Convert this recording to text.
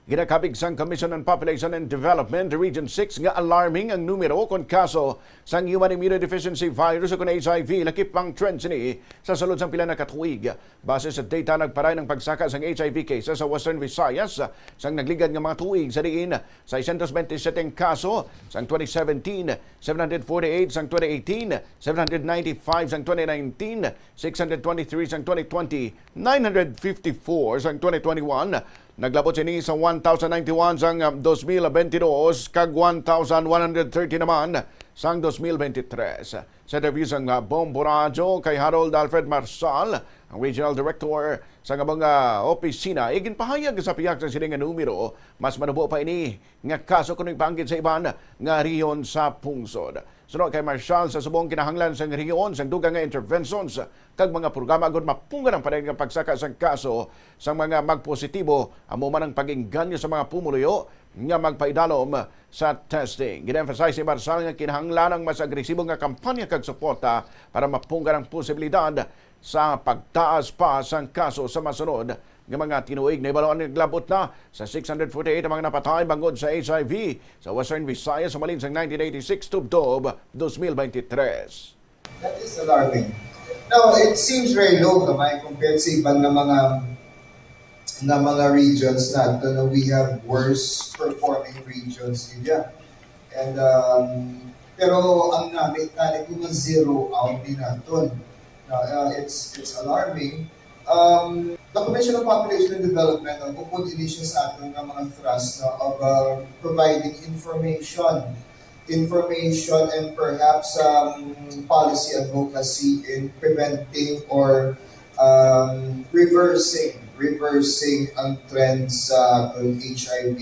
Ginakabig sang Commission on Population and Development Region 6 nga alarming ang numero kon kaso sang human immunodeficiency virus o kon HIV lakip pang trend sini sa sulod sang pila na katuig. Base sa data nagparay ng pagsaka sang HIV cases sa Western Visayas sang nagligad nga mga tuig sa diin 627 kaso sang 2017, 748 sang 2018, 795 sang 2019, 623 sang 2020, 954 sang 2021. Naglabot sini sa 1,091 sang 2022 kag 1,130 naman sang 2023. Sa interview sang Bombo Radyo kay Harold Alfred Marsal, ang Regional Director sa mga opisina, iginpahayag sa piyak sa sining nga numero, mas manubo pa ini nga kaso kuno ibanggit sa iban nga riyon sa pungsod. Sunod kay Marshal sa subong kinahanglan sa rehiyon sang dugang nga interventions kag mga programa agud mapungan ang panay nga pagsaka sang kaso sang mga magpositibo amo man ang pag-engganyo sa mga pumuluyo nga magpaidalom sa testing. Gin-emphasize si Marshal nga kinahanglan ang mas agresibo nga kampanya kag suporta para mapungan ang posibilidad sa pagtaas pa sang kaso sa masunod ng mga tinuig na ibalon naglabot na sa 648 ang mga napatay bangod sa HIV sa Western Visayas sa malin sang 1986 tubdob 2023. That is alarming. Now, it seems very low naman compared sa ibang na mga regions natin. We have worse performing regions India. And pero ang namin kung zero out din natin. It's alarming. The Commission on Population and Development pupun ini siya sa ating mga thrust of providing information and perhaps policy advocacy in preventing or reversing ang trends sa HIV.